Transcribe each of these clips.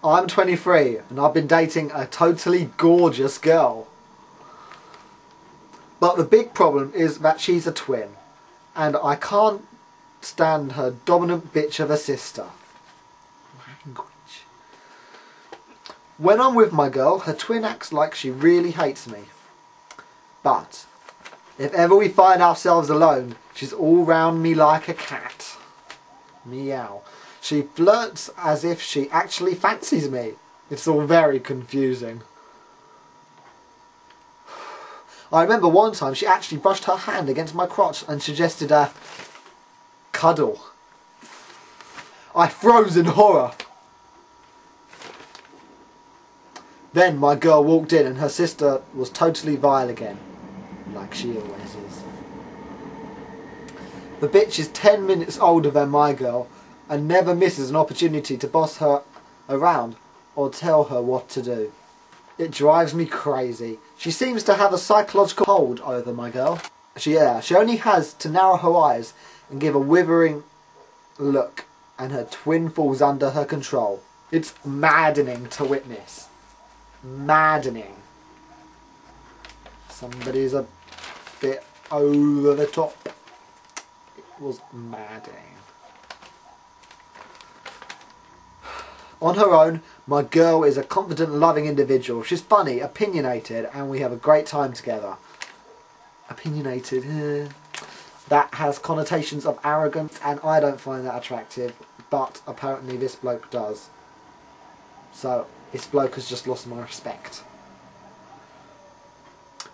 I'm 23 and I've been dating a totally gorgeous girl. But the big problem is that she's a twin and I can't stand her dominant bitch of a sister. Language. When I'm with my girl, her twin acts like she really hates me. But if ever we find ourselves alone, she's all round me like a cat. Meow. She flirts as if she actually fancies me. It's all very confusing. I remember one time she actually brushed her hand against my crotch and suggested a cuddle. I froze in horror. Then my girl walked in and her sister was totally vile again. Like she always is. The bitch is 10 minutes older than my girl and never misses an opportunity to boss her around or tell her what to do. It drives me crazy. She seems to have a psychological hold over my girl. She only has to narrow her eyes and give a withering look and her twin falls under her control. It's maddening to witness. Maddening. Somebody's a bit over the top. It was maddening. On her own, my girl is a confident, loving individual. She's funny, opinionated, and we have a great time together. Opinionated, that has connotations of arrogance, and I don't find that attractive, but apparently this bloke does. So, this bloke has just lost my respect.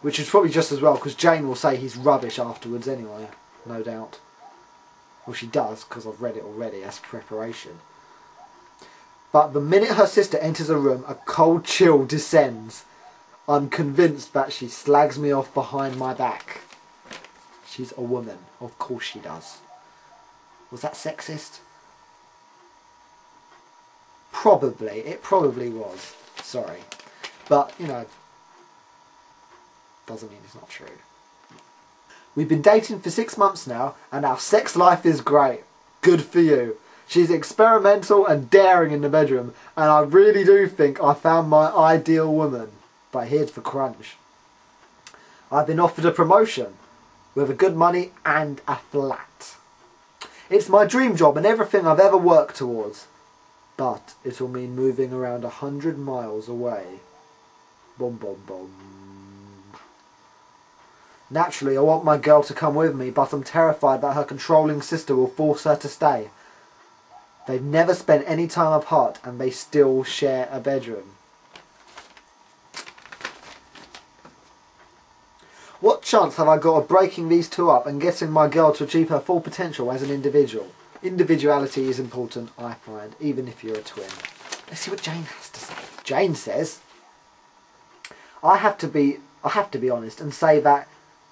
Which is probably just as well, because Jane will say he's rubbish afterwards anyway, no doubt. Well, she does, because I've read it already as preparation. But the minute her sister enters a room, a cold chill descends. I'm convinced that she slags me off behind my back. She's a woman. Of course she does. Was that sexist? Probably. It probably was. Sorry. But, you know, doesn't mean it's not true. We've been dating for 6 months now, and our sex life is great. Good for you. She's experimental and daring in the bedroom, and I really do think I found my ideal woman. But here's the crunch. I've been offered a promotion with a good money and a flat. It's my dream job and everything I've ever worked towards. But it'll mean moving around 100 miles away. Boom, boom, boom. Naturally, I want my girl to come with me, but I'm terrified that her controlling sister will force her to stay. They've never spent any time apart and they still share a bedroom. What chance have I got of breaking these two up and getting my girl to achieve her full potential as an individual? Individuality is important, I find, even if you're a twin. Let's see what Jane has to say. Jane says, I have to be honest and say that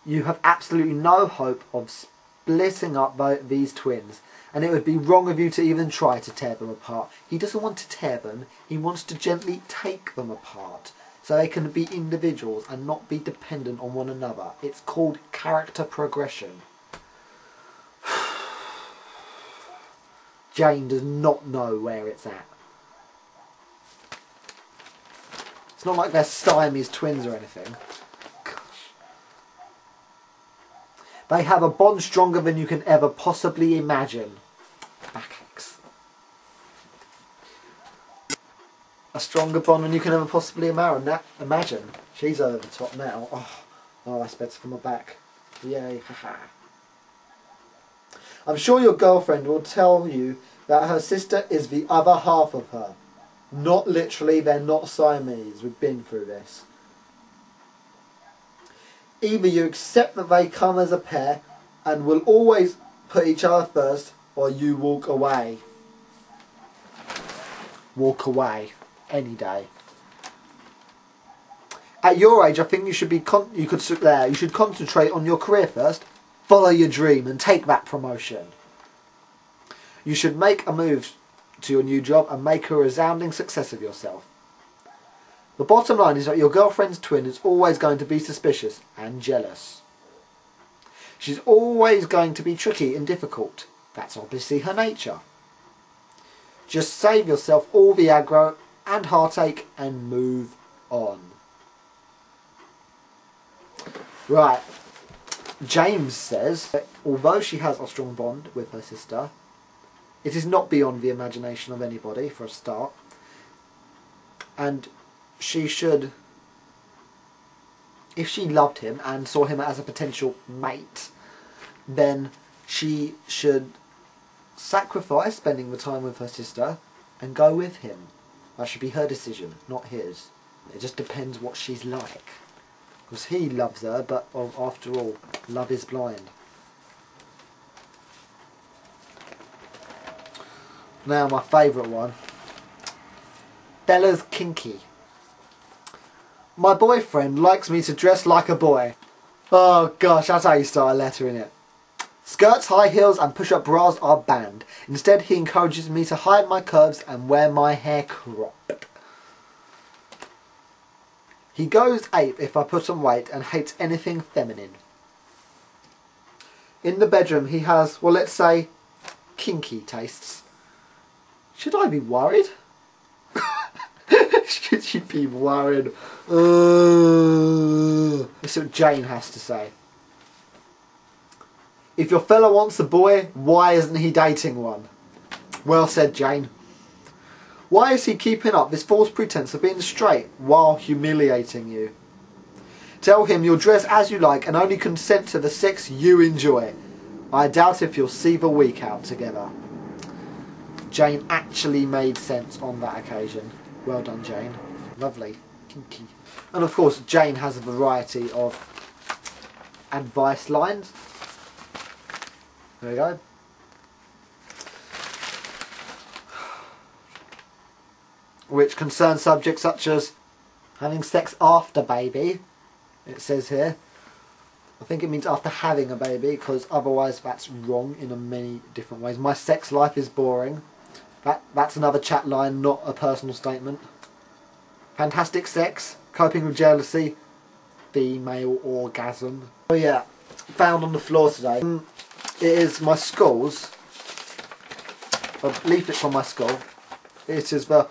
you have absolutely no hope of splitting up these twins. And it would be wrong of you to even try to tear them apart. He doesn't want to tear them, he wants to gently take them apart. So they can be individuals and not be dependent on one another. It's called character progression. Jane does not know where it's at. It's not like they're Siamese twins or anything. They have a bond stronger than you can ever possibly imagine. Backaches. A stronger bond than you can ever possibly imagine. She's over the top now. Oh, that's better for my back. Yay, haha. I'm sure your girlfriend will tell you that her sister is the other half of her. Not literally, they're not Siamese. We've been through this. Either you accept that they come as a pair and will always put each other first, or you walk away. Walk away. Any day. At your age, I think you should you should concentrate on your career first, follow your dream and take that promotion. You should make a move to your new job and make a resounding success of yourself. The bottom line is that your girlfriend's twin is always going to be suspicious and jealous. She's always going to be tricky and difficult. That's obviously her nature. Just save yourself all the aggro and heartache and move on. Right. James says that although she has a strong bond with her sister, it is not beyond the imagination of anybody, for a start. And she should, if she loved him and saw him as a potential mate, then she should sacrifice spending the time with her sister and go with him. That should be her decision, not his. It just depends what she's like. Because he loves her, but after all, love is blind. Now my favourite one. Bella's kinky. My boyfriend likes me to dress like a boy. Oh gosh, that's how you start a letter, innit? Skirts, high heels and push-up bras are banned. Instead, he encourages me to hide my curves and wear my hair cropped. He goes ape if I put on weight and hates anything feminine. In the bedroom, he has, well, let's say, kinky tastes. Should I be worried? Should you be worried? This is what Jane has to say. If your fella wants a boy, why isn't he dating one? Well said, Jane. Why is he keeping up this false pretense of being straight while humiliating you? Tell him you'll dress as you like and only consent to the sex you enjoy. I doubt if you'll see the week out together. Jane actually made sense on that occasion. Well done, Jane. Lovely. Kinky. And of course, Jane has a variety of advice lines. There we go. Which concern subjects such as having sex after baby, it says here. I think it means after having a baby, because otherwise that's wrong in many different ways. My sex life is boring. That's another chat line, not a personal statement. Fantastic sex, coping with jealousy, female orgasm. Oh yeah, found on the floor today. It is my school's, a leaflet from my school. It is the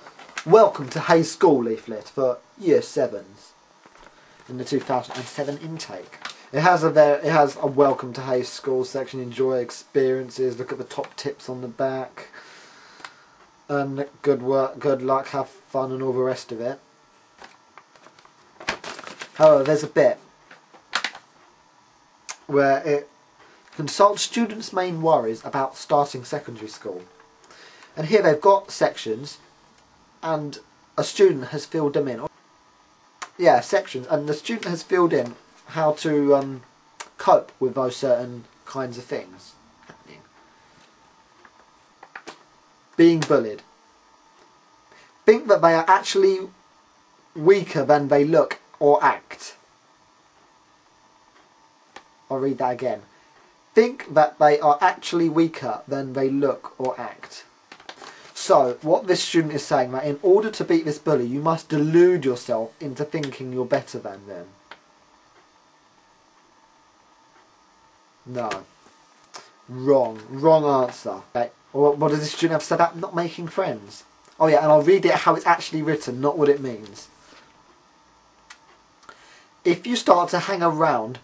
Welcome to Hayes School leaflet for Year 7s in the 2007 intake. It has a Welcome to Hayes School section, enjoy experiences, look at the top tips on the back, and good work, good luck, have fun and all the rest of it. However, there's a bit where it consults students' main worries about starting secondary school. And here they've got sections and a student has filled them in. Yeah, sections, and the student has filled in how to cope with those certain kinds of things happening. Being bullied. Think that they are actually weaker than they look or act. I'll read that again. Think that they are actually weaker than they look or act. So, what this student is saying, that in order to beat this bully, you must delude yourself into thinking you're better than them. No. Wrong. Wrong answer. Okay. What does this student have to say about not making friends? Oh yeah, and I'll read it how it's actually written, not what it means. If you start to hang around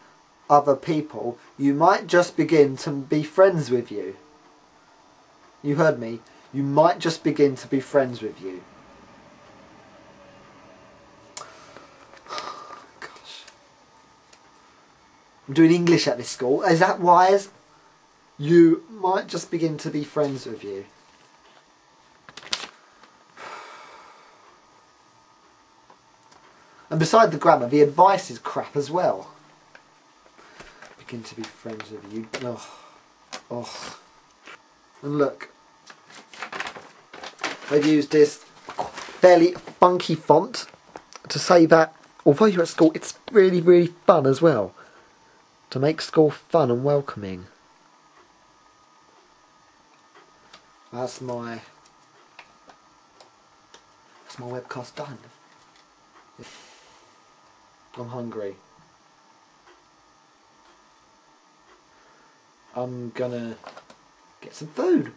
other people, you might just begin to be friends with you. You heard me. You might just begin to be friends with you. Gosh. I'm doing English at this school. Is that wise? You might just begin to be friends with you. And beside the grammar, the advice is crap as well. Begin to be friends with you. Oh. Oh. And look. They've used this fairly funky font to say that although you're at school, it's really, really fun as well. To make school fun and welcoming. That's my webcast done. I'm hungry. I'm gonna get some food.